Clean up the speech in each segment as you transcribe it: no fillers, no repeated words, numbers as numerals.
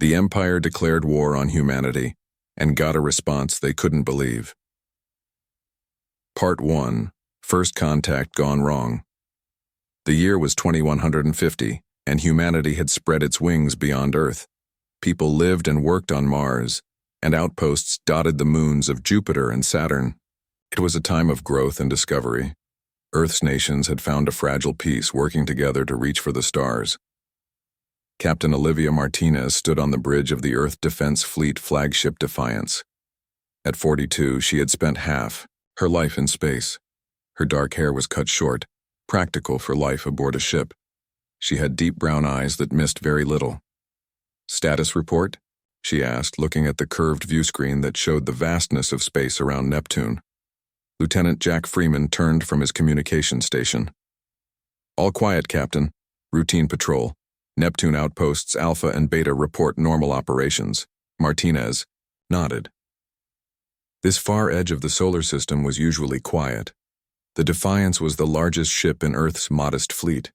The Empire declared war on humanity and got a response they couldn't believe. Part 1. First Contact Gone Wrong. The year was 2150, and humanity had spread its wings beyond Earth. People lived and worked on Mars, and outposts dotted the moons of Jupiter and Saturn. It was a time of growth and discovery. Earth's nations had found a fragile peace, working together to reach for the stars. Captain Olivia Martinez stood on the bridge of the Earth Defense Fleet flagship Defiance. At 42, she had spent half her life in space. Her dark hair was cut short, practical for life aboard a ship. She had deep brown eyes that missed very little. "Status report?" she asked, looking at the curved viewscreen that showed the vastness of space around Neptune. Lieutenant Jack Freeman turned from his communication station. "All quiet, Captain. Routine patrol. Neptune outposts Alpha and Beta report normal operations." Martinez nodded. This far edge of the solar system was usually quiet. The Defiance was the largest ship in Earth's modest fleet,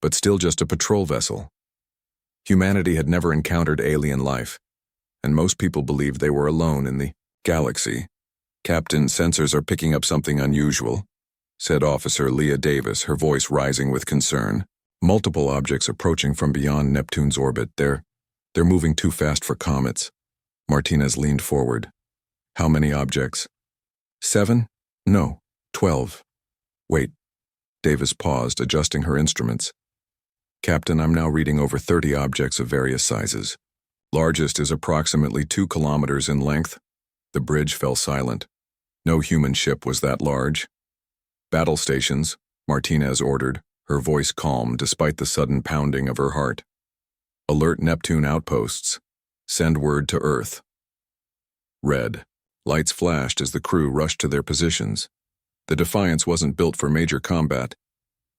but still just a patrol vessel. Humanity had never encountered alien life, and most people believed they were alone in the galaxy. "Captain, sensors are picking up something unusual," said Officer Leah Davis, her voice rising with concern. "Multiple objects approaching from beyond Neptune's orbit. They're moving too fast for comets." Martinez leaned forward. "How many objects?" 7? No, 12. Wait. Davis paused, adjusting her instruments. "Captain, I'm now reading over 30 objects of various sizes. Largest is approximately 2 kilometers in length." The bridge fell silent. No human ship was that large. "Battle stations," Martinez ordered, her voice calm despite the sudden pounding of her heart. "Alert Neptune outposts. Send word to Earth." Red. Lights flashed as the crew rushed to their positions. The Defiance wasn't built for major combat,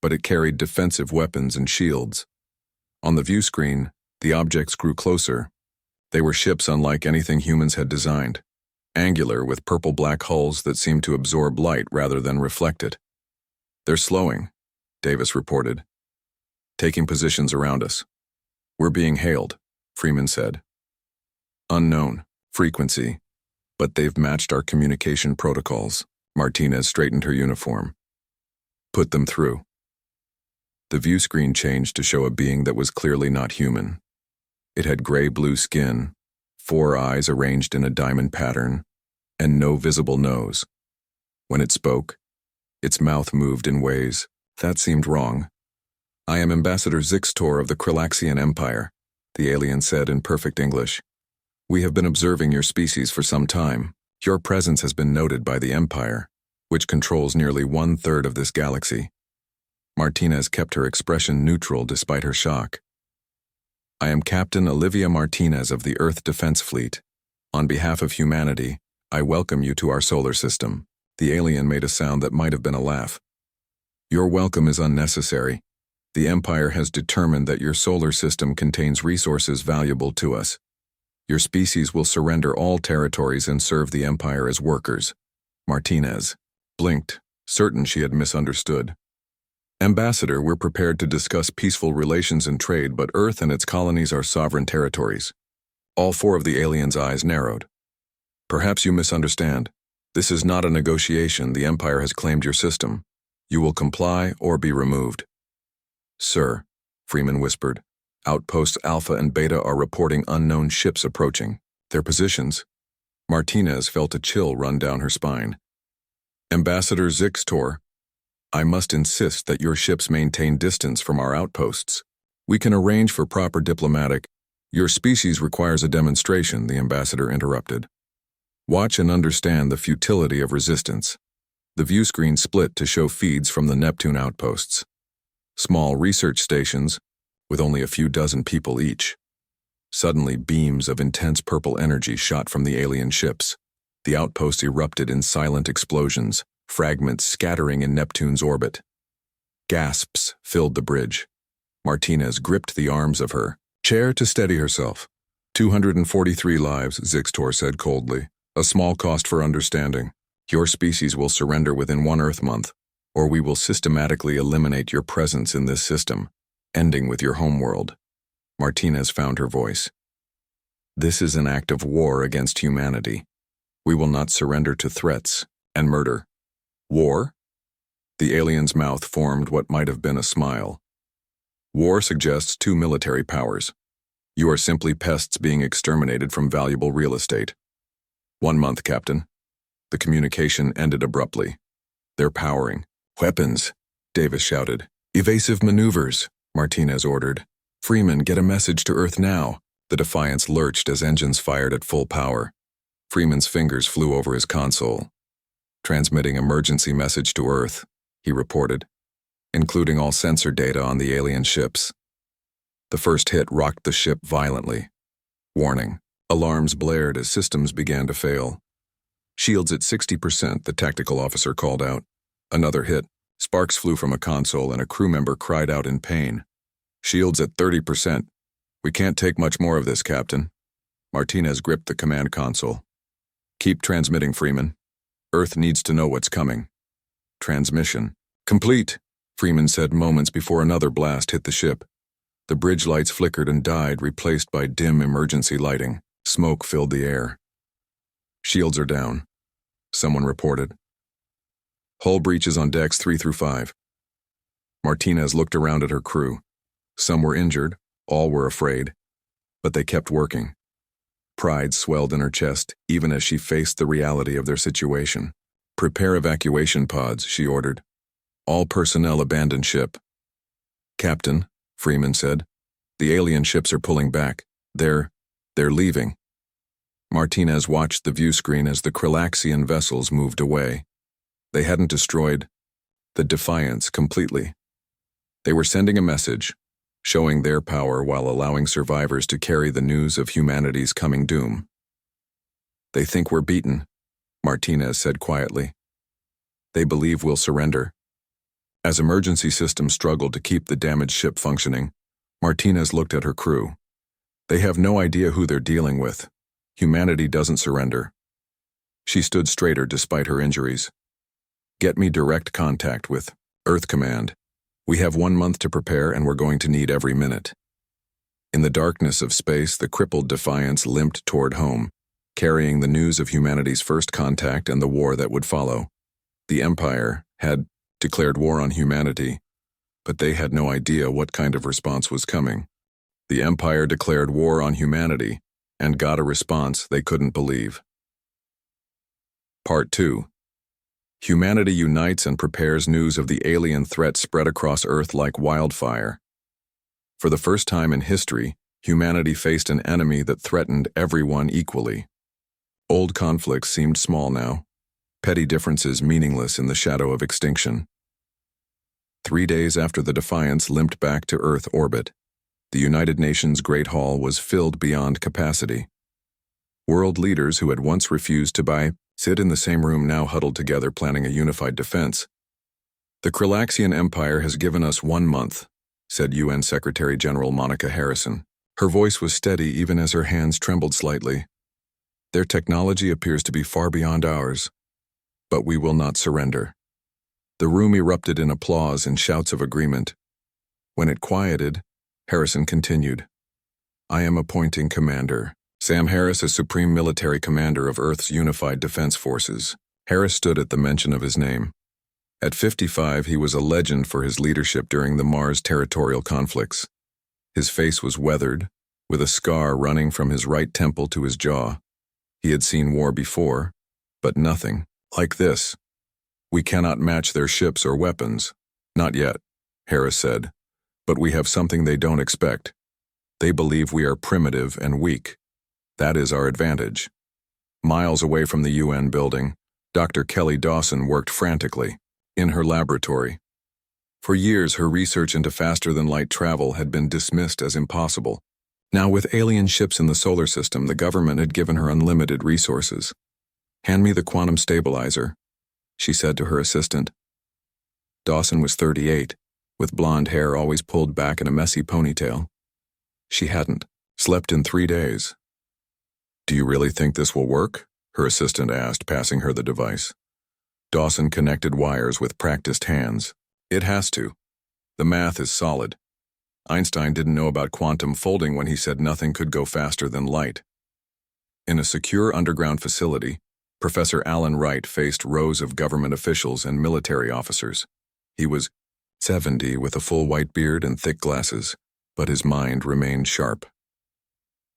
but it carried defensive weapons and shields. On the view screen, the objects grew closer. They were ships unlike anything humans had designed. Angular, with purple-black hulls that seemed to absorb light rather than reflect it. "They're slowing," Davis reported. "Taking positions around us." "We're being hailed," Freeman said. "Unknown frequency, but they've matched our communication protocols." Martinez straightened her uniform. "Put them through." The view screen changed to show a being that was clearly not human. It had gray-blue skin, 4 eyes arranged in a diamond pattern, and no visible nose. When it spoke, its mouth moved in ways that seemed wrong. "I am Ambassador Zixtor of the Kralaxian Empire," the alien said in perfect English. "We have been observing your species for some time. Your presence has been noted by the Empire, which controls nearly 1/3 of this galaxy." Martinez kept her expression neutral despite her shock. "I am Captain Olivia Martinez of the Earth Defense Fleet. On behalf of humanity, I welcome you to our solar system." The alien made a sound that might have been a laugh. "Your welcome is unnecessary. The Empire has determined that your solar system contains resources valuable to us. Your species will surrender all territories and serve the Empire as workers." Martinez blinked, certain she had misunderstood. "Ambassador, we're prepared to discuss peaceful relations and trade, but Earth and its colonies are sovereign territories." All 4 of the aliens' eyes narrowed. "Perhaps you misunderstand. This is not a negotiation. The Empire has claimed your system. You will comply or be removed." "Sir," Freeman whispered, "Outposts Alpha and Beta are reporting unknown ships approaching. Their positions." Martinez felt a chill run down her spine. "Ambassador Zixtor, I must insist that your ships maintain distance from our outposts. We can arrange for proper diplomatic—" "Your species requires a demonstration," the ambassador interrupted. "Watch and understand the futility of resistance." The view screen split to show feeds from the Neptune outposts. Small research stations, with only a few dozen people each. Suddenly, beams of intense purple energy shot from the alien ships. The outposts erupted in silent explosions, fragments scattering in Neptune's orbit. Gasps filled the bridge. Martinez gripped the arms of her chair to steady herself. 243 lives, Zixtor said coldly. "A small cost for understanding. Your species will surrender within 1 Earth month, or we will systematically eliminate your presence in this system, ending with your homeworld." Martinez found her voice. This is an act of war against humanity. We will not surrender to threats and murder. War? The alien's mouth formed what might have been a smile. War suggests two military powers. You are simply pests being exterminated from valuable real estate. 1 month, Captain. The communication ended abruptly. They're powering. Weapons, Davis shouted. Evasive maneuvers, Martinez ordered. Freeman, get a message to Earth now. The Defiance lurched as engines fired at full power. Freeman's fingers flew over his console. Transmitting emergency message to Earth, he reported, including all sensor data on the alien ships. The first hit rocked the ship violently. Warning. Alarms blared as systems began to fail. Shields at 60%, the tactical officer called out. Another hit. Sparks flew from a console and a crew member cried out in pain. Shields at 30%. We can't take much more of this, Captain. Martinez gripped the command console. Keep transmitting, Freeman. Earth needs to know what's coming. Transmission. Complete, Freeman said moments before another blast hit the ship. The bridge lights flickered and died, replaced by dim emergency lighting. Smoke filled the air. Shields are down, someone reported. Hull breaches on decks 3 through 5. Martinez looked around at her crew. Some were injured, all were afraid, but they kept working. Pride swelled in her chest, even as she faced the reality of their situation. Prepare evacuation pods, she ordered. All personnel abandon ship. Captain, Freeman said, the alien ships are pulling back. They're leaving. Martinez watched the view screen as the Kralaxian vessels moved away. They hadn't destroyed the Defiance completely. They were sending a message, showing their power while allowing survivors to carry the news of humanity's coming doom. They think we're beaten, Martinez said quietly. They believe we'll surrender. As emergency systems struggled to keep the damaged ship functioning, Martinez looked at her crew. They have no idea who they're dealing with. Humanity doesn't surrender. She stood straighter despite her injuries. Get me direct contact with Earth Command. We have 1 month to prepare and we're going to need every minute. In the darkness of space, the crippled Defiance limped toward home, carrying the news of humanity's first contact and the war that would follow. The Empire had declared war on humanity, but they had no idea what kind of response was coming. The Empire declared war on humanity and got a response they couldn't believe. Part 2. Humanity unites and prepares. News of the alien threat spread across Earth like wildfire. For the first time in history, humanity faced an enemy that threatened everyone equally. Old conflicts seemed small now, petty differences meaningless in the shadow of extinction. 3 days after the Defiance limped back to Earth orbit, the United Nations Great Hall was filled beyond capacity. World leaders who had once refused to sit in the same room now huddled together planning a unified defense. The Kralaxian Empire has given us 1 month, said UN Secretary General Monica Harrison. Her voice was steady even as her hands trembled slightly. Their technology appears to be far beyond ours, but we will not surrender. The room erupted in applause and shouts of agreement. When it quieted, Harrison continued. I am appointing Commander Sam Harris as Supreme Military Commander of Earth's Unified Defense Forces. Harris stood at the mention of his name. At 55, he was a legend for his leadership during the Mars territorial conflicts. His face was weathered, with a scar running from his right temple to his jaw. He had seen war before, but nothing like this. We cannot match their ships or weapons. Not yet, Harris said, but we have something they don't expect. They believe we are primitive and weak. That is our advantage. Miles away from the UN building, Dr. Kelly Dawson worked frantically, in her laboratory. For years, her research into faster-than-light travel had been dismissed as impossible. Now, with alien ships in the solar system, the government had given her unlimited resources. Hand me the quantum stabilizer, she said to her assistant. Dawson was 38, with blonde hair always pulled back in a messy ponytail. She hadn't slept in 3 days. Do you really think this will work? Her assistant asked, passing her the device. Dawson connected wires with practiced hands. It has to. The math is solid. Einstein didn't know about quantum folding when he said nothing could go faster than light. In a secure underground facility, Professor Alan Wright faced rows of government officials and military officers. He was 70 with a full white beard and thick glasses, but his mind remained sharp.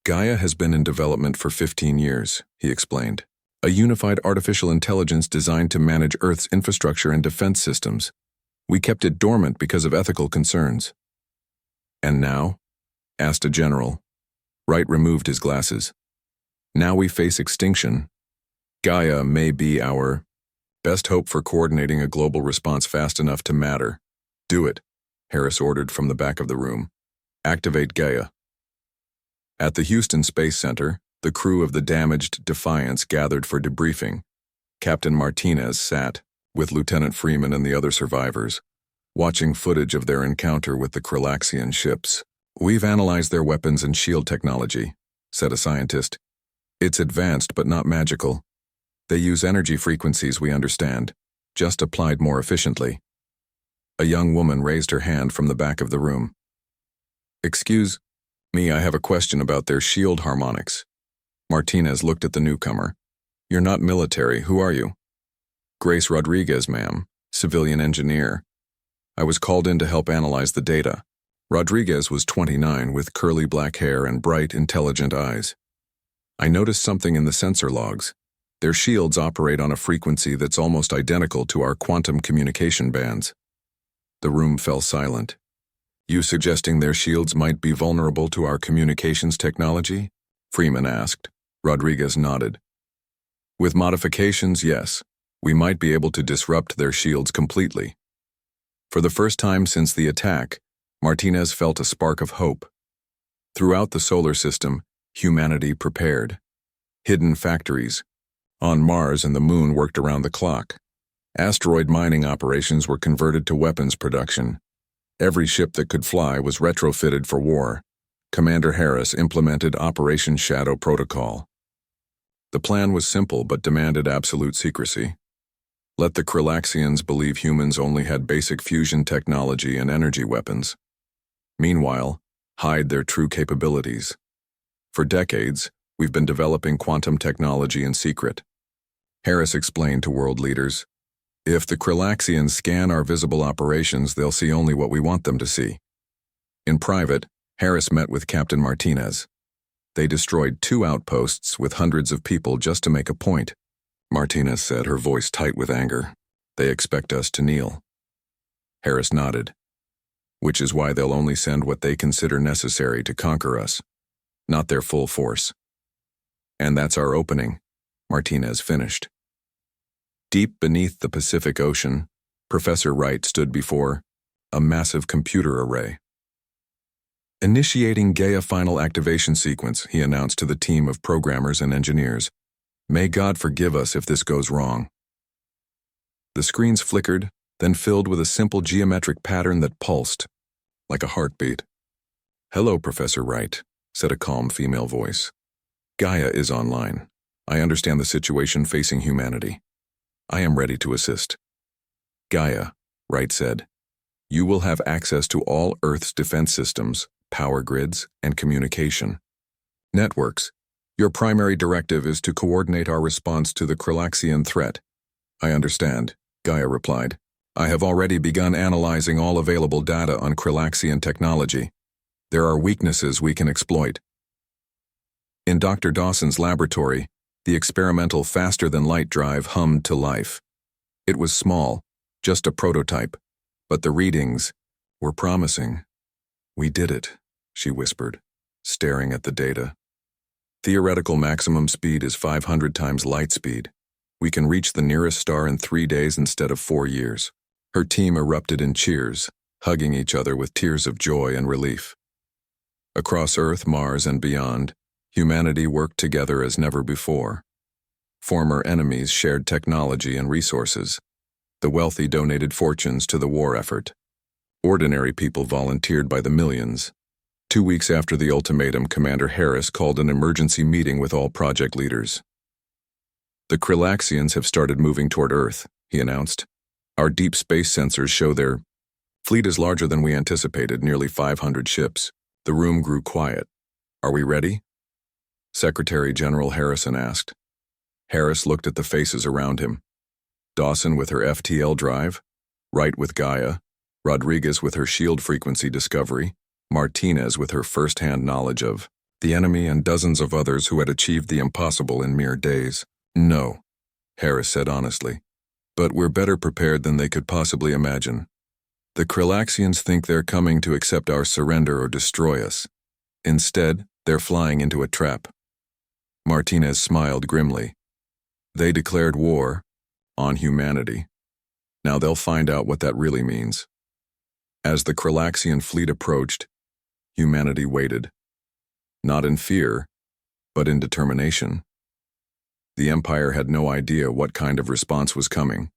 Gaia has been in development for 15 years, he explained. A unified artificial intelligence designed to manage Earth's infrastructure and defense systems. We kept it dormant because of ethical concerns. And now? Asked a general. Wright removed his glasses. Now we face extinction. Gaia may be our best hope for coordinating a global response fast enough to matter. Do it, Harris ordered from the back of the room. Activate Gaia. At the Houston Space Center, the crew of the damaged Defiance gathered for debriefing. Captain Martinez sat, with Lieutenant Freeman and the other survivors, watching footage of their encounter with the Kralaxian ships. We've analyzed their weapons and shield technology, said a scientist. It's advanced but not magical. They use energy frequencies we understand, just applied more efficiently. A young woman raised her hand from the back of the room. Excuse me, I have a question about their shield harmonics. Martinez looked at the newcomer. You're not military, who are you? Grace Rodriguez, ma'am, civilian engineer. I was called in to help analyze the data. Rodriguez was 29 with curly black hair and bright, intelligent eyes. I noticed something in the sensor logs. Their shields operate on a frequency that's almost identical to our quantum communication bands. The room fell silent. You suggesting their shields might be vulnerable to our communications technology? Freeman asked. Rodriguez nodded. With modifications, yes. We might be able to disrupt their shields completely. For the first time since the attack, Martinez felt a spark of hope. Throughout the solar system, humanity prepared. Hidden factories. On Mars and the Moon worked around the clock. Asteroid mining operations were converted to weapons production. Every ship that could fly was retrofitted for war. Commander Harris implemented Operation Shadow Protocol. The plan was simple but demanded absolute secrecy. Let the Kralaxians believe humans only had basic fusion technology and energy weapons. Meanwhile, hide their true capabilities. For decades, we've been developing quantum technology in secret. Harris explained to world leaders, if the Kralaxians scan our visible operations, they'll see only what we want them to see. In private, Harris met with Captain Martinez. They destroyed 2 outposts with hundreds of people just to make a point. Martinez said, her voice tight with anger. They expect us to kneel. Harris nodded. Which is why they'll only send what they consider necessary to conquer us, not their full force. And that's our opening, Martinez finished. Deep beneath the Pacific Ocean, Professor Wright stood before a massive computer array. Initiating Gaia final activation sequence, he announced to the team of programmers and engineers. May God forgive us if this goes wrong. The screens flickered, then filled with a simple geometric pattern that pulsed, like a heartbeat. Hello, Professor Wright, said a calm female voice. Gaia is online. I understand the situation facing humanity. I am ready to assist. Gaia, Wright said. You will have access to all Earth's defense systems, power grids, and communication networks. Your primary directive is to coordinate our response to the Kralaxian threat. I understand, Gaia replied. I have already begun analyzing all available data on Kralaxian technology. There are weaknesses we can exploit. In Dr. Dawson's laboratory, the experimental faster-than-light drive hummed to life. It was small, just a prototype, but the readings were promising. We did it, she whispered, staring at the data. Theoretical maximum speed is 500 times light speed. We can reach the nearest star in 3 days instead of 4 years. Her team erupted in cheers, hugging each other with tears of joy and relief. Across Earth, Mars, and beyond, humanity worked together as never before. Former enemies shared technology and resources. The wealthy donated fortunes to the war effort. Ordinary people volunteered by the millions. 2 weeks after the ultimatum, Commander Harris called an emergency meeting with all project leaders. The Kralaxians have started moving toward Earth, he announced. Our deep space sensors show their fleet is larger than we anticipated, nearly 500 ships. The room grew quiet. Are we ready? Secretary General Harrison asked. Harris looked at the faces around him. Dawson with her FTL drive, Wright with Gaia, Rodriguez with her shield frequency discovery, Martinez with her first-hand knowledge of the enemy, and dozens of others who had achieved the impossible in mere days. No, Harris said honestly, but we're better prepared than they could possibly imagine. The Krillaxians think they're coming to accept our surrender or destroy us. Instead, they're flying into a trap. Martinez smiled grimly. They declared war on humanity. Now they'll find out what that really means. As the Krillaxian fleet approached, humanity waited. Not in fear, but in determination. The Empire had no idea what kind of response was coming.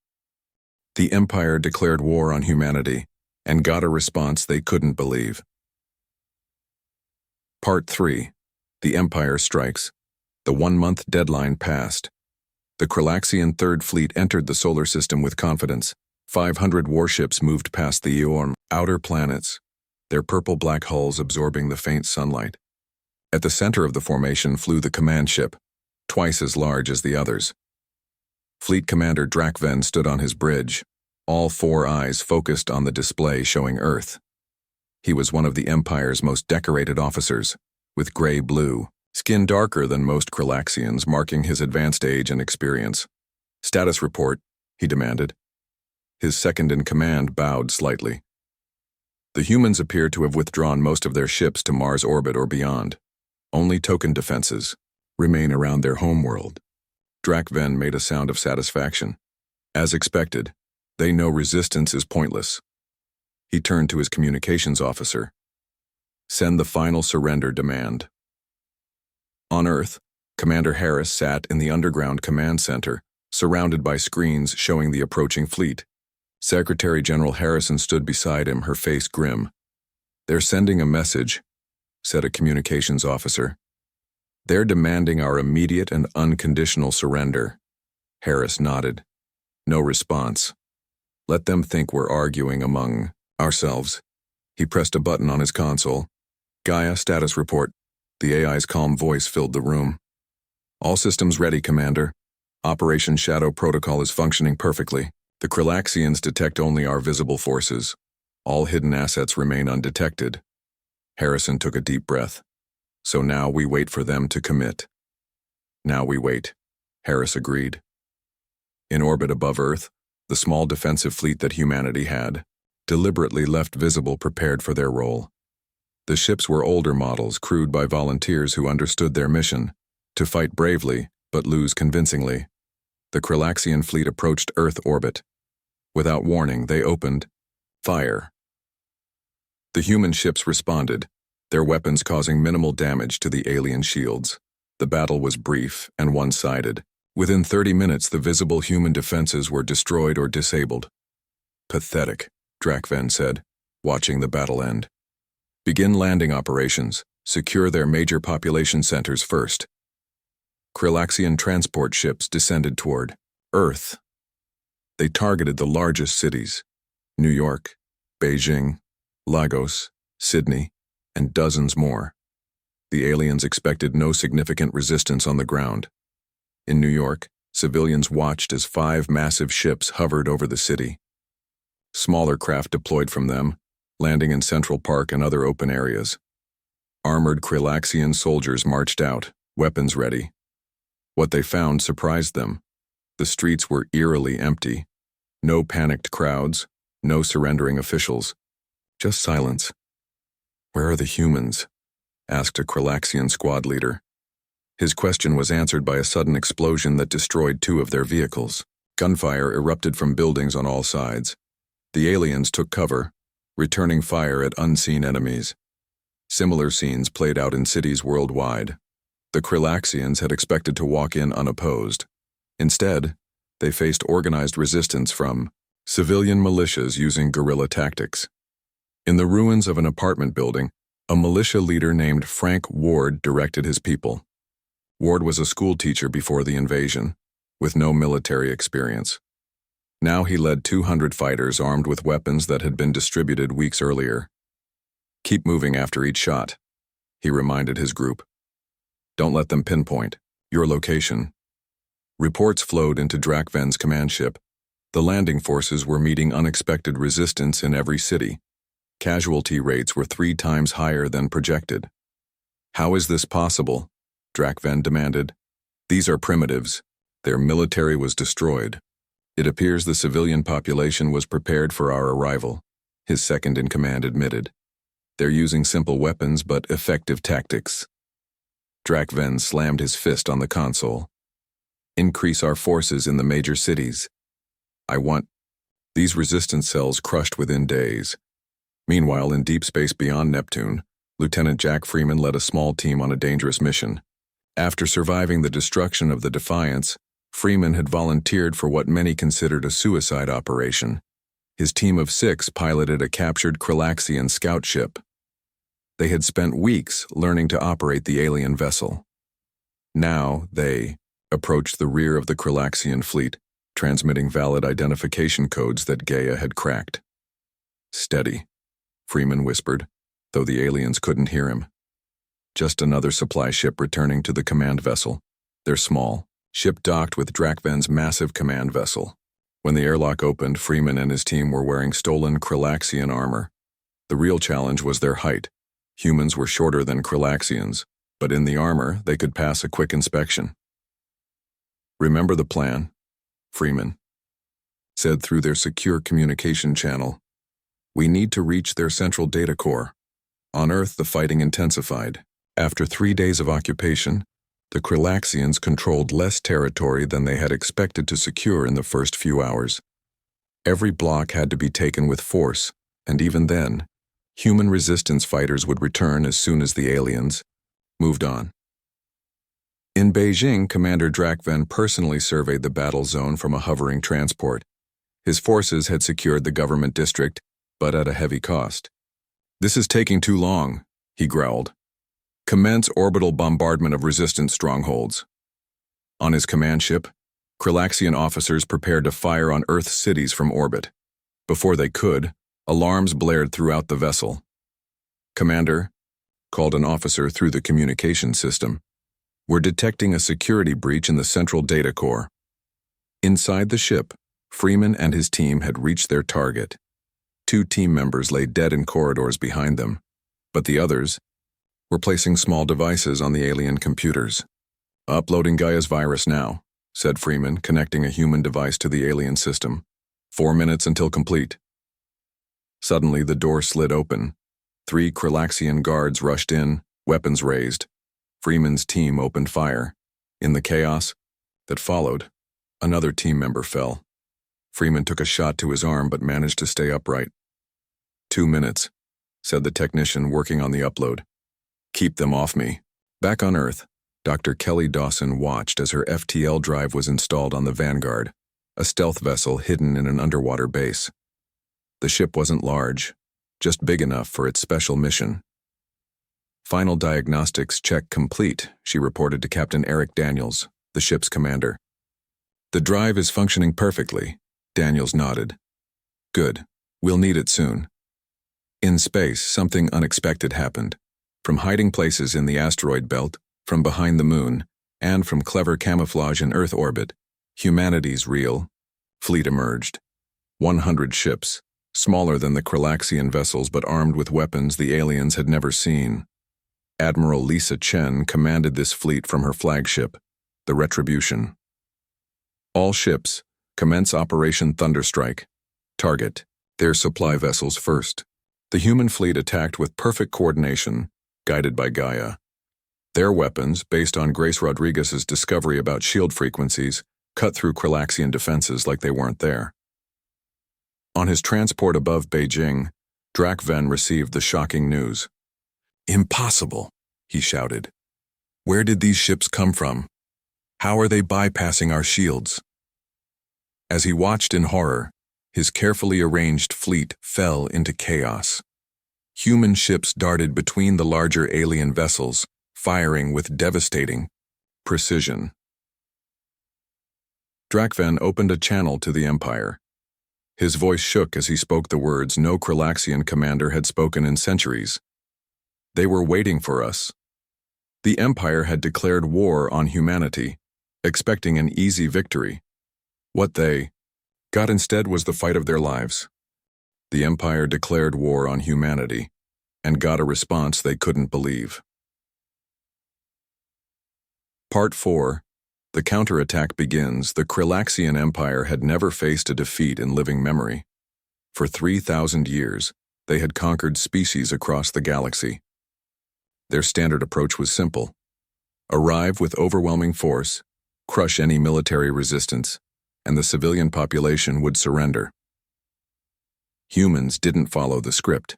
The Empire declared war on humanity and got a response they couldn't believe. Part 3. The Empire Strikes. The 1-month deadline passed. The Krillaxian Third Fleet entered the solar system with confidence. 500 warships moved past the enormous outer planets, their purple-black hulls absorbing the faint sunlight. At the center of the formation flew the command ship, twice as large as the others. Fleet Commander Drakven stood on his bridge, all 4 eyes focused on the display showing Earth. He was one of the Empire's most decorated officers, with gray-blue, skin darker than most Krillaxians, marking his advanced age and experience. "Status report," he demanded. His second-in-command bowed slightly. The humans appear to have withdrawn most of their ships to Mars orbit or beyond. Only token defenses remain around their homeworld. Drakven made a sound of satisfaction. As expected, they know resistance is pointless. He turned to his communications officer. "Send the final surrender demand." On Earth, Commander Harris sat in the underground command center, surrounded by screens showing the approaching fleet. Secretary General Harrison stood beside him, her face grim. "They're sending a message," said a communications officer. "They're demanding our immediate and unconditional surrender." Harris nodded. No response. "Let them think we're arguing among ourselves." He pressed a button on his console. "Gaia status report." The AI's calm voice filled the room. "All systems ready, Commander. Operation Shadow Protocol is functioning perfectly. The Krillaxians detect only our visible forces. All hidden assets remain undetected." Harrison took a deep breath. "So now we wait for them to commit." "Now we wait," Harris agreed. In orbit above Earth, the small defensive fleet that humanity had deliberately left visible, prepared for their role. The ships were older models, crewed by volunteers who understood their mission: to fight bravely, but lose convincingly. The Krillaxian fleet approached Earth orbit. Without warning, they opened fire. The human ships responded, their weapons causing minimal damage to the alien shields. The battle was brief and one-sided. Within 30 minutes, the visible human defenses were destroyed or disabled. "Pathetic," Drakven said, watching the battle end. "Begin landing operations. Secure their major population centers first." Krillaxian transport ships descended toward Earth. They targeted the largest cities: New York, Beijing, Lagos, Sydney, and dozens more. The aliens expected no significant resistance on the ground. In New York, civilians watched as 5 massive ships hovered over the city. Smaller craft deployed from them, landing in Central Park and other open areas. Armored Krillaxian soldiers marched out, weapons ready. What they found surprised them. The streets were eerily empty. No panicked crowds, no surrendering officials. Just silence. "Where are the humans?" asked a Krillaxian squad leader. His question was answered by a sudden explosion that destroyed 2 of their vehicles. Gunfire erupted from buildings on all sides. The aliens took cover, returning fire at unseen enemies. Similar scenes played out in cities worldwide. The Krillaxians had expected to walk in unopposed. Instead, they faced organized resistance from civilian militias using guerrilla tactics. In the ruins of an apartment building, a militia leader named Frank Ward directed his people. Ward was a school teacher before the invasion, with no military experience. Now he led 200 fighters armed with weapons that had been distributed weeks earlier. "Keep moving after each shot," he reminded his group. Don't let them pinpoint your location. Reports flowed into Drakven's command ship. The landing forces were meeting unexpected resistance in every city. Casualty rates were 3 times higher than projected. How is this possible? Drakven demanded. These are primitives. Their military was destroyed. It appears the civilian population was prepared for our arrival, his second-in-command admitted. They're using simple weapons but effective tactics. Drakven slammed his fist on the console. Increase our forces in the major cities. I want these resistance cells crushed within days. Meanwhile, in deep space beyond Neptune, Lieutenant Jack Freeman led a small team on a dangerous mission. After surviving the destruction of the Defiance, Freeman had volunteered for what many considered a suicide operation. His team of 6 piloted a captured Kralaxian scout ship. They had spent weeks learning to operate the alien vessel. Now they approached the rear of the Kralaxian fleet, transmitting valid identification codes that Gaia had cracked. Steady, Freeman whispered, though the aliens couldn't hear him. Just another supply ship returning to the command vessel. Their small ship docked with Drakven's massive command vessel. When the airlock opened, Freeman and his team were wearing stolen Kralaxian armor. The real challenge was their height. Humans were shorter than Kralaxians, but in the armor, they could pass a quick inspection. Remember the plan? Freeman said through their secure communication channel. We need to reach their central data core. On Earth, the fighting intensified. After 3 days of occupation, the Kralaxians controlled less territory than they had expected to secure in the first few hours. Every block had to be taken with force, and even then, human resistance fighters would return as soon as the aliens moved on. In Beijing, Commander Drakven personally surveyed the battle zone from a hovering transport. His forces had secured the government district, but at a heavy cost. This is taking too long, he growled. Commence orbital bombardment of resistance strongholds. On his command ship, Kralaxian officers prepared to fire on Earth cities from orbit. Before they could, alarms blared throughout the vessel. Commander, called an officer through the communication system, we're detecting a security breach in the central data core. Inside the ship, Freeman and his team had reached their target. 2 team members lay dead in corridors behind them, but the others were placing small devices on the alien computers. Uploading Gaia's virus now, said Freeman, connecting a human device to the alien system. 4 minutes until complete. Suddenly, the door slid open. 3 Kralaxian guards rushed in, weapons raised. Freeman's team opened fire. In the chaos that followed, another team member fell. Freeman took a shot to his arm but managed to stay upright. 2 minutes, said the technician working on the upload. Keep them off me. Back on Earth, Dr. Kelly Dawson watched as her FTL drive was installed on the Vanguard, a stealth vessel hidden in an underwater base. The ship wasn't large, just big enough for its special mission. Final diagnostics check complete, she reported to Captain Eric Daniels, the ship's commander. The drive is functioning perfectly, Daniels nodded. Good, we'll need it soon. In space, something unexpected happened. From hiding places in the asteroid belt, from behind the moon, and from clever camouflage in Earth orbit, humanity's real fleet emerged. 100 ships, smaller than the Kralaxian vessels but armed with weapons the aliens had never seen. Admiral Lisa Chen commanded this fleet from her flagship, the Retribution. All ships, commence Operation Thunderstrike. Target their supply vessels first. The human fleet attacked with perfect coordination, guided by Gaia. Their weapons, based on Grace Rodriguez's discovery about shield frequencies, cut through Kralaxian defenses like they weren't there. On his transport above Beijing, Drakven received the shocking news. Impossible, he shouted. Where did these ships come from? How are they bypassing our shields? As he watched in horror, his carefully arranged fleet fell into chaos. Human ships darted between the larger alien vessels, firing with devastating precision. Drakven opened a channel to the Empire. His voice shook as he spoke the words no Kralaxian commander had spoken in centuries. They were waiting for us. The Empire had declared war on humanity, expecting an easy victory. What they got instead was the fight of their lives. The Empire declared war on humanity and got a response they couldn't believe. Part 4. The counterattack begins. The Krillaxian Empire had never faced a defeat in living memory. For 3,000 years, they had conquered species across the galaxy. Their standard approach was simple: arrive with overwhelming force, crush any military resistance, and the civilian population would surrender. Humans didn't follow the script.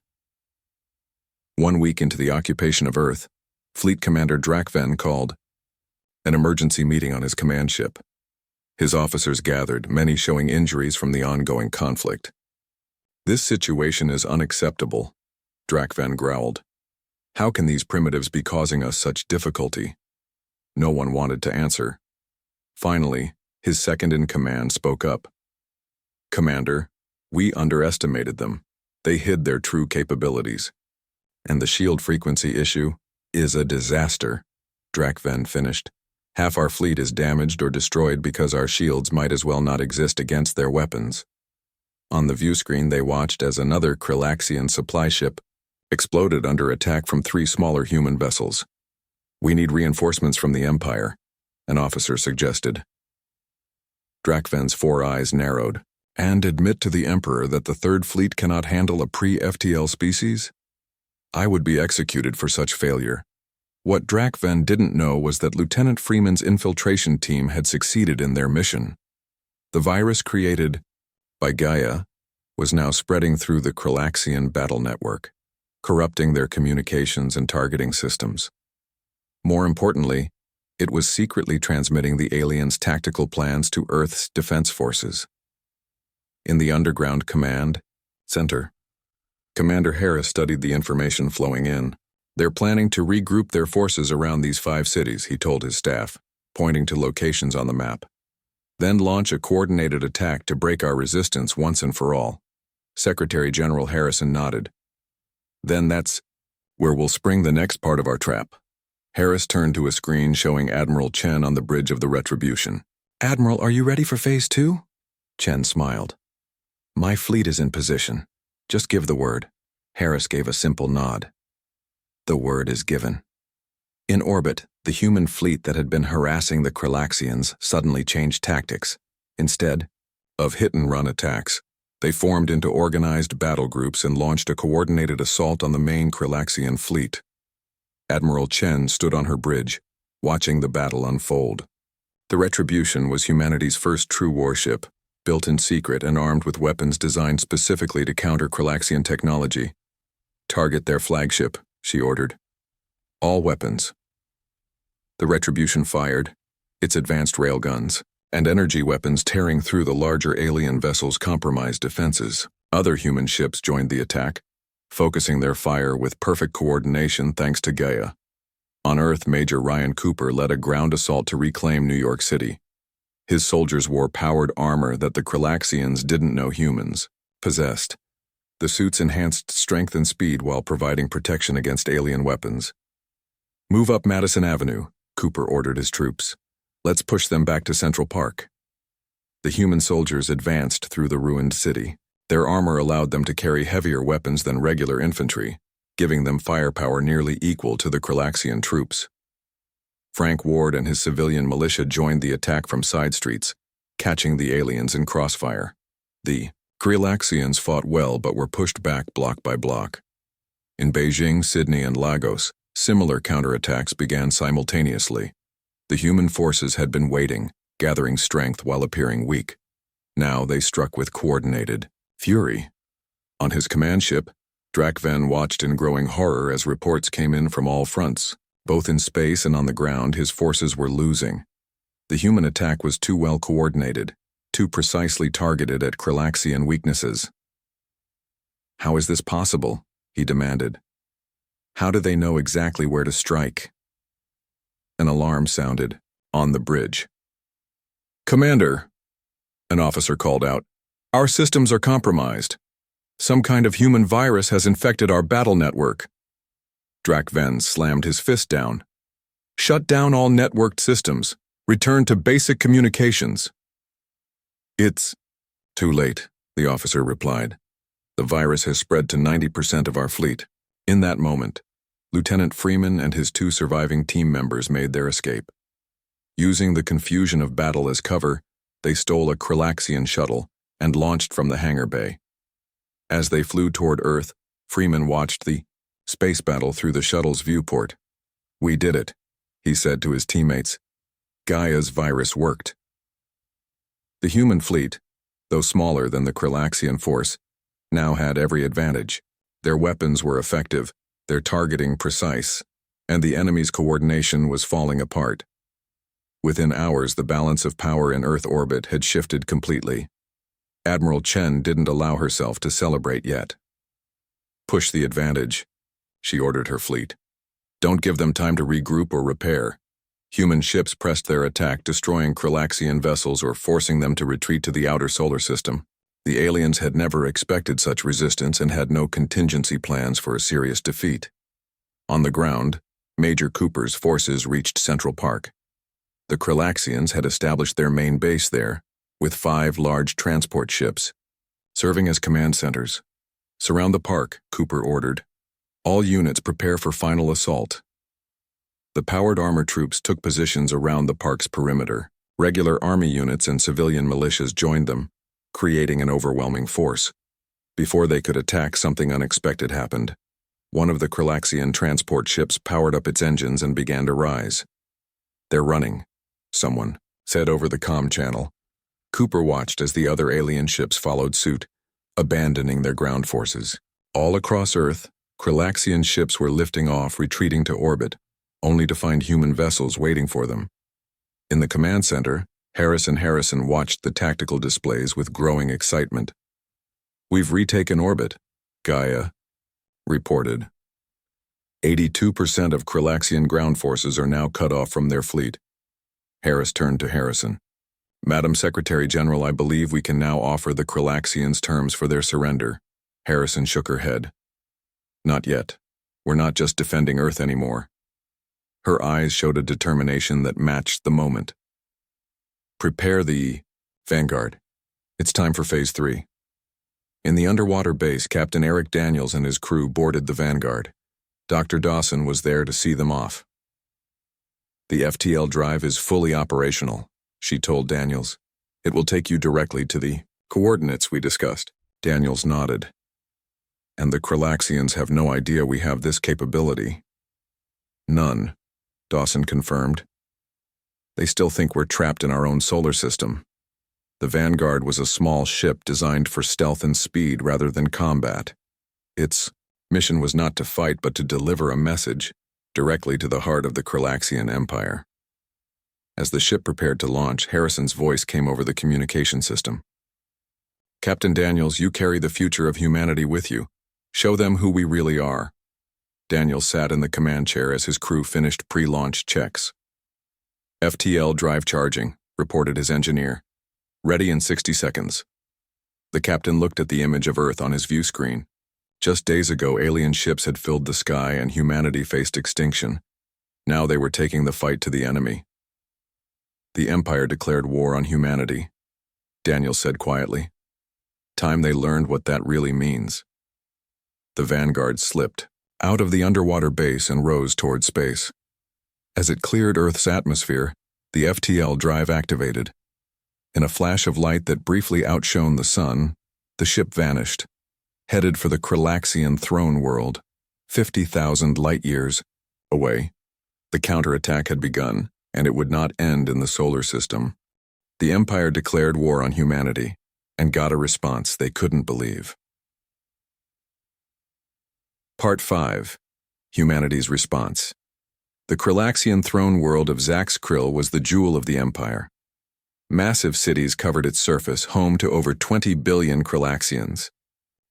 1 week into the occupation of Earth, Fleet Commander Drakven called an emergency meeting on his command ship. His officers gathered, many showing injuries from the ongoing conflict. "This situation is unacceptable," Drakven growled. "How can these primitives be causing us such difficulty?" No one wanted to answer. Finally, his second-in-command spoke up. "Commander, we underestimated them. They hid their true capabilities. And the shield frequency issue is a disaster," Drakven finished. "Half our fleet is damaged or destroyed because our shields might as well not exist against their weapons." On the viewscreen they watched as another Krillaxian supply ship exploded under attack from 3 smaller human vessels. "We need reinforcements from the Empire," an officer suggested. Drakven's 4 eyes narrowed. "And admit to the Emperor that the Third Fleet cannot handle a pre-FTL species? I would be executed for such failure." What Drakven didn't know was that Lieutenant Freeman's infiltration team had succeeded in their mission. The virus created by Gaia was now spreading through the Krillaxian battle network, corrupting their communications and targeting systems. More importantly, it was secretly transmitting the aliens' tactical plans to Earth's defense forces. In the underground command center, Commander Harris studied the information flowing in. "They're planning to regroup their forces around these 5 cities," he told his staff, pointing to locations on the map. "Then launch a coordinated attack to break our resistance once and for all." Secretary General Harrison nodded. "Then that's where we'll spring the next part of our trap." Harris turned to a screen showing Admiral Chen on the bridge of the Retribution. "Admiral, are you ready for Phase 2? Chen smiled. "My fleet is in position. Just give the word." Harris gave a simple nod. The word is given. In orbit, the human fleet that had been harassing the Krillaxians suddenly changed tactics. Instead of hit-and-run attacks, they formed into organized battle groups and launched a coordinated assault on the main Krillaxian fleet. Admiral Chen stood on her bridge, watching the battle unfold. The Retribution was humanity's first true warship, built in secret and armed with weapons designed specifically to counter Krillaxian technology. "Target their flagship," she ordered. "All weapons." The Retribution fired, its advanced railguns and energy weapons tearing through the larger alien vessel's compromised defenses. Other human ships joined the attack, focusing their fire with perfect coordination thanks to Gaia. On Earth, Major Ryan Cooper led a ground assault to reclaim New York City. His soldiers wore powered armor that the Krillaxians didn't know humans possessed. The suits enhanced strength and speed while providing protection against alien weapons. "Move up Madison Avenue," Cooper ordered his troops. "Let's push them back to Central Park." The human soldiers advanced through the ruined city. Their armor allowed them to carry heavier weapons than regular infantry, giving them firepower nearly equal to the Krillaxian troops. Frank Ward and his civilian militia joined the attack from side streets, catching the aliens in crossfire. The Krillaxians fought well but were pushed back block by block. In Beijing, Sydney, and Lagos, similar counterattacks began simultaneously. The human forces had been waiting, gathering strength while appearing weak. Now they struck with coordinated fury. On his command ship, Drakven watched in growing horror as reports came in from all fronts. Both in space and on the ground, his forces were losing. The human attack was too well coordinated, too precisely targeted at Krillaxian weaknesses. "How is this possible?" he demanded. "How do they know exactly where to strike?" An alarm sounded on the bridge. "Commander," an officer called out, "our systems are compromised. Some kind of human virus has infected our battle network." Drakven slammed his fist down. Shut down all networked systems. Return to basic communications. It's too late, the officer replied. The virus has spread to 90% of our fleet. In that moment, Lieutenant Freeman and his 2 surviving team members made their escape. Using the confusion of battle as cover, they stole a Kralaxian shuttle and launched from the hangar bay. As they flew toward Earth, Freeman watched the space battle through the shuttle's viewport. "We did it," he said to his teammates. "Gaia's virus worked." The human fleet, though smaller than the Kralaxian force, now had every advantage. Their weapons were effective, their targeting precise, and the enemy's coordination was falling apart. Within hours, the balance of power in Earth orbit had shifted completely. Admiral Chen didn't allow herself to celebrate yet. "Push the advantage," she ordered her fleet. "Don't give them time to regroup or repair." Human ships pressed their attack, destroying Kralaxian vessels or forcing them to retreat to the outer solar system. The aliens had never expected such resistance and had no contingency plans for a serious defeat. On the ground, Major Cooper's forces reached Central Park. The Kralaxians had established their main base there, with 5 large transport ships, serving as command centers. "Surround the park," Cooper ordered. "All units prepare for final assault." The powered armor troops took positions around the park's perimeter. Regular army units and civilian militias joined them, creating an overwhelming force. Before they could attack, something unexpected happened. One of the Kralaxian transport ships powered up its engines and began to rise. "They're running," someone said over the comm channel. Cooper watched as the other alien ships followed suit, abandoning their ground forces. All across Earth, Kralaxian ships were lifting off, retreating to orbit, only to find human vessels waiting for them. In the command center, Harrison watched the tactical displays with growing excitement. "We've retaken orbit," Gaia reported. 82% of Kralaxian ground forces are now cut off from their fleet. Harris turned to Harrison. "Madam Secretary General, I believe we can now offer the Kralaxians terms for their surrender." Harrison shook her head. "Not yet. We're not just defending Earth anymore." Her eyes showed a determination that matched the moment. "Prepare the Vanguard. It's time for Phase 3. In the underwater base, Captain Eric Daniels and his crew boarded the Vanguard. Dr. Dawson was there to see them off. "The FTL drive is fully operational," she told Daniels. "It will take you directly to the coordinates we discussed." Daniels nodded. "And the Kralaxians have no idea we have this capability." "None," Dawson confirmed. "They still think we're trapped in our own solar system." The Vanguard was a small ship designed for stealth and speed rather than combat. Its mission was not to fight but to deliver a message directly to the heart of the Kralaxian Empire. As the ship prepared to launch, Harrison's voice came over the communication system. "Captain Daniels, you carry the future of humanity with you. Show them who we really are." Daniels sat in the command chair as his crew finished pre-launch checks. "FTL drive charging," reported his engineer. "Ready in 60 seconds. The captain looked at the image of Earth on his view screen. Just days ago, alien ships had filled the sky and humanity faced extinction. Now they were taking the fight to the enemy. "The Empire declared war on humanity," Daniels said quietly. "Time they learned what that really means." The Vanguard slipped out of the underwater base and rose toward space. As it cleared Earth's atmosphere, the FTL drive activated. In a flash of light that briefly outshone the sun, the ship vanished, headed for the Kralaxian throne world, 50,000 light-years away. The counterattack had begun, and it would not end in the solar system. The Empire declared war on humanity, and got a response they couldn't believe. Part 5. Humanity's Response. The Kralaxian throne world of Zax Krill was the jewel of the Empire. Massive cities covered its surface, home to over 20 billion Kralaxians,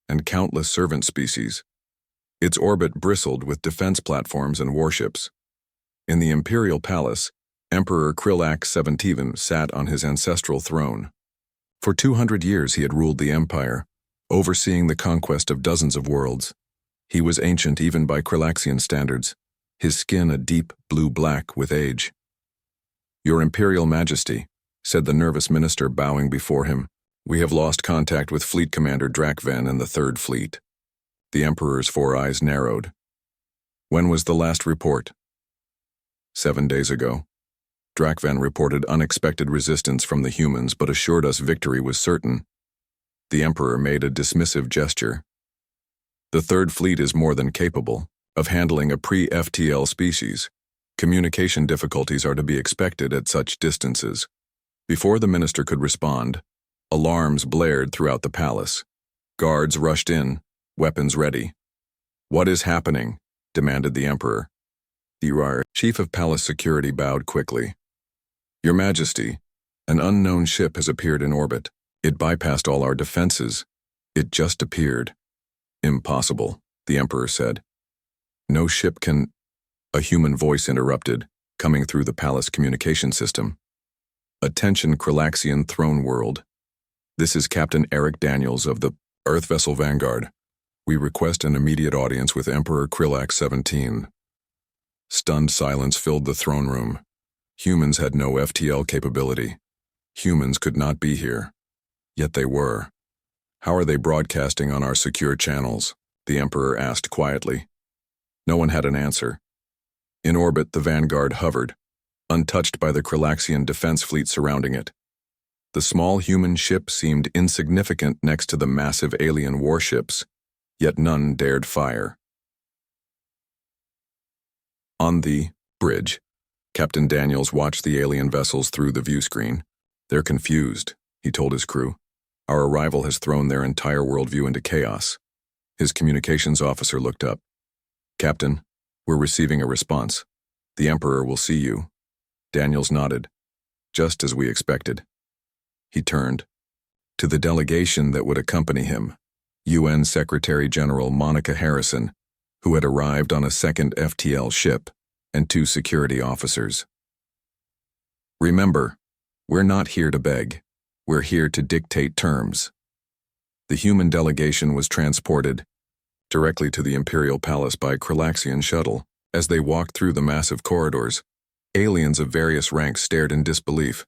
and countless servant species. Its orbit bristled with defense platforms and warships. In the Imperial Palace, Emperor Krillax XVII sat on his ancestral throne. For 200 years he had ruled the Empire, overseeing the conquest of dozens of worlds. He was ancient even by Kralaxian standards, his skin a deep blue-black with age. "Your Imperial Majesty," said the nervous minister, bowing before him, "we have lost contact with Fleet Commander Drakven and the Third Fleet." The Emperor's 4 eyes narrowed. "When was the last report?" 7 days ago. Drakven reported unexpected resistance from the humans but assured us victory was certain." The Emperor made a dismissive gesture. "The Third Fleet is more than capable of handling a pre-FTL species. Communication difficulties are to be expected at such distances." Before the minister could respond, alarms blared throughout the palace. Guards rushed in, weapons ready. "What is happening?" demanded the Emperor. The chief of palace security bowed quickly. "Your Majesty, an unknown ship has appeared in orbit. It bypassed all our defenses. It just appeared." "Impossible," the Emperor said. "No ship can—" A human voice interrupted, coming through the palace communication system. "Attention, Kralaxian throne world. This is Captain Eric Daniels of the Earth Vessel Vanguard. We request an immediate audience with Emperor Krillax 17. Stunned silence filled the throne room. Humans had no FTL capability. Humans could not be here. Yet they were. "How are they broadcasting on our secure channels?" the Emperor asked quietly. No one had an answer. In orbit, the Vanguard hovered, untouched by the Kralaxian defense fleet surrounding it. The small human ship seemed insignificant next to the massive alien warships, yet none dared fire. On the bridge, Captain Daniels watched the alien vessels through the viewscreen. "They're confused," he told his crew. "Our arrival has thrown their entire worldview into chaos." His communications officer looked up. "Captain, we're receiving a response. The Emperor will see you." Daniels nodded. "Just as we expected." He turned to the delegation that would accompany him, UN Secretary General Monica Harrison, who had arrived on a second FTL ship, and 2 security officers. "Remember, we're not here to beg. We're here to dictate terms." The human delegation was transported directly to the Imperial Palace by Kralaxian shuttle. As they walked through the massive corridors, aliens of various ranks stared in disbelief.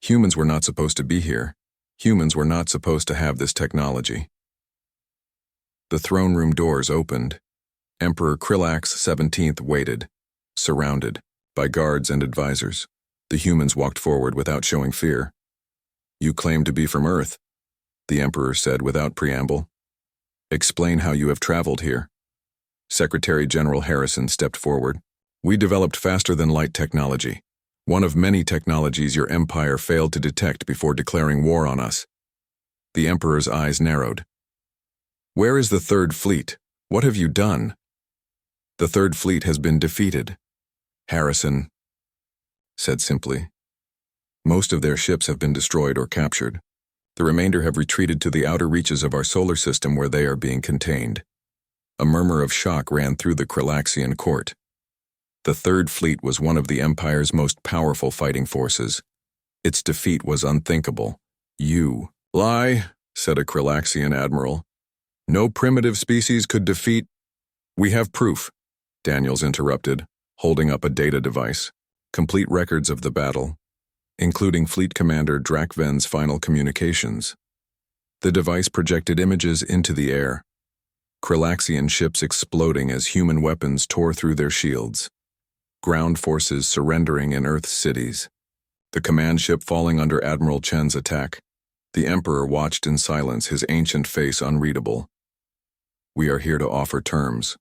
Humans were not supposed to be here. Humans were not supposed to have this technology. The throne room doors opened. Emperor Krillax 17th waited, surrounded by guards and advisors. The humans walked forward without showing fear. "You claim to be from Earth," the Emperor said without preamble. "Explain how you have traveled here." Secretary General Harrison stepped forward. "We developed faster-than-light technology, one of many technologies your empire failed to detect before declaring war on us." The Emperor's eyes narrowed. "Where is the Third Fleet? What have you done?" "The Third Fleet has been defeated," Harrison said simply. "Most of their ships have been destroyed or captured. The remainder have retreated to the outer reaches of our solar system where they are being contained." A murmur of shock ran through the Kralaxian court. The Third Fleet was one of the Empire's most powerful fighting forces. Its defeat was unthinkable. "You lie," said a Kralaxian admiral. "No primitive species could defeat—" "We have proof," Daniels interrupted, holding up a data device. "Complete records of the battle, including Fleet Commander Drakven's final communications." The device projected images into the air. Kralaxian ships exploding as human weapons tore through their shields. Ground forces surrendering in Earth's cities. The command ship falling under Admiral Chen's attack. The Emperor watched in silence, his ancient face unreadable. "We are here to offer terms,"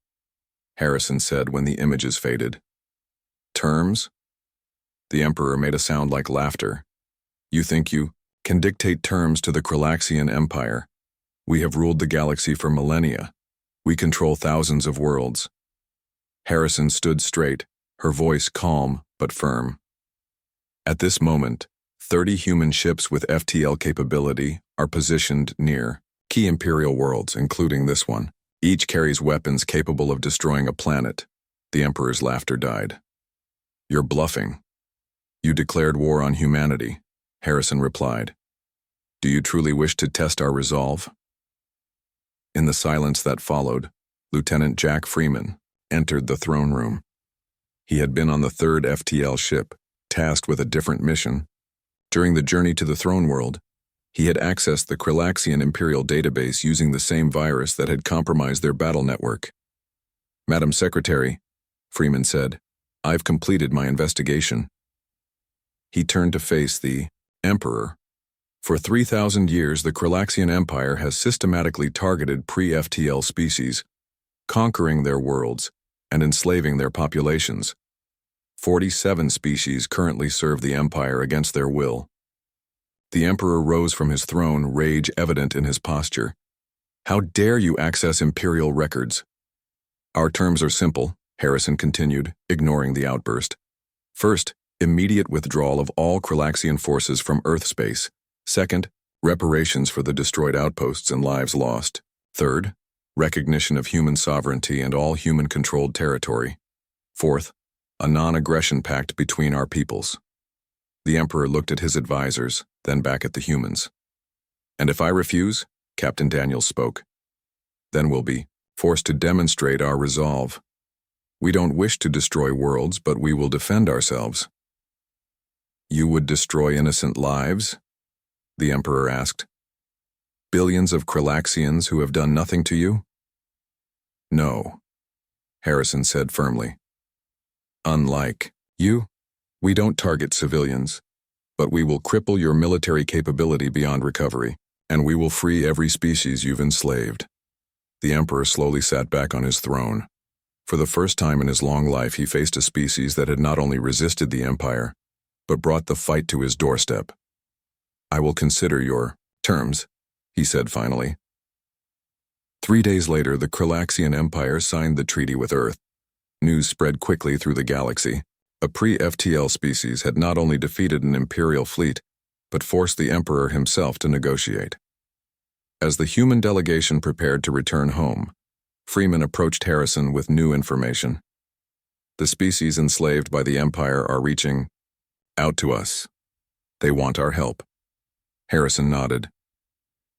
Harrison said when the images faded. "Terms?" The Emperor made a sound like laughter. "You think you can dictate terms to the Kralaxian Empire? We have ruled the galaxy for millennia. We control thousands of worlds." Harrison stood straight, her voice calm but firm. "At this moment, 30 human ships with FTL capability are positioned near key Imperial worlds, including this one. Each carries weapons capable of destroying a planet." The Emperor's laughter died. "You're bluffing. You declared war on humanity," Harrison replied. "Do you truly wish to test our resolve?" In the silence that followed, Lieutenant Jack Freeman entered the throne room. He had been on the third FTL ship, tasked with a different mission. During the journey to the throne world, he had accessed the Krillaxian Imperial database using the same virus that had compromised their battle network. "Madam Secretary," Freeman said, "I've completed my investigation." He turned to face the Emperor. For 3,000 years, the Krillaxian Empire has systematically targeted pre-FTL species, conquering their worlds and enslaving their populations. 47 species currently serve the Empire against their will. The Emperor rose from his throne, rage evident in his posture. "How dare you access Imperial records?" "Our terms are simple," Harrison continued, ignoring the outburst. "First, immediate withdrawal of all Krillaxian forces from Earth space. Second, reparations for the destroyed outposts and lives lost. Third, recognition of human sovereignty and all human-controlled territory. Fourth, a non-aggression pact between our peoples." The Emperor looked at his advisors, then back at the humans. "And if I refuse," Captain Daniels spoke, "then we'll be forced to demonstrate our resolve. We don't wish to destroy worlds, but we will defend ourselves." "You would destroy innocent lives?" the Emperor asked. "Billions of Krillaxians who have done nothing to you?" "No," Harrison said firmly. "Unlike you, we don't target civilians, but we will cripple your military capability beyond recovery, and we will free every species you've enslaved." The Emperor slowly sat back on his throne. For the first time in his long life, he faced a species that had not only resisted the Empire, but brought the fight to his doorstep. "I will consider your terms," he said finally. 3 days later, the Krillaxian Empire signed the treaty with Earth. News spread quickly through the galaxy. A pre-FTL species had not only defeated an Imperial fleet, but forced the Emperor himself to negotiate. As the human delegation prepared to return home, Freeman approached Harrison with new information. "The species enslaved by the Empire are reaching out to us. They want our help." Harrison nodded.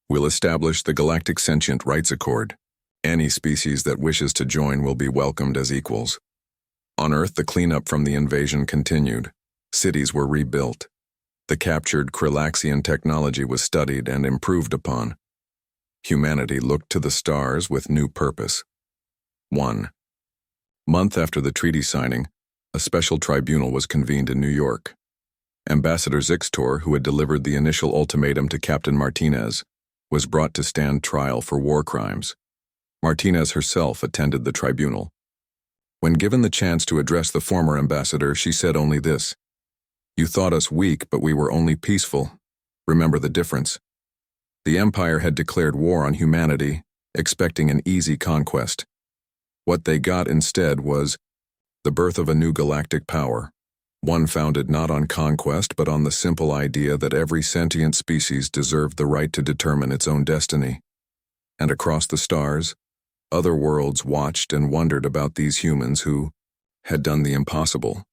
"We'll establish the Galactic Sentient Rights Accord. Any species that wishes to join will be welcomed as equals." On Earth, the cleanup from the invasion continued. Cities were rebuilt. The captured Krillaxian technology was studied and improved upon. Humanity looked to the stars with new purpose. 1 month after the treaty signing, a special tribunal was convened in New York. Ambassador Zixtor, who had delivered the initial ultimatum to Captain Martinez, was brought to stand trial for war crimes. Martinez herself attended the tribunal. When given the chance to address the former ambassador, she said only this: "You thought us weak, but we were only peaceful. Remember the difference." The Empire had declared war on humanity, expecting an easy conquest. What they got instead was the birth of a new galactic power, one founded not on conquest but on the simple idea that every sentient species deserved the right to determine its own destiny. And across the stars, other worlds watched and wondered about these humans who had done the impossible.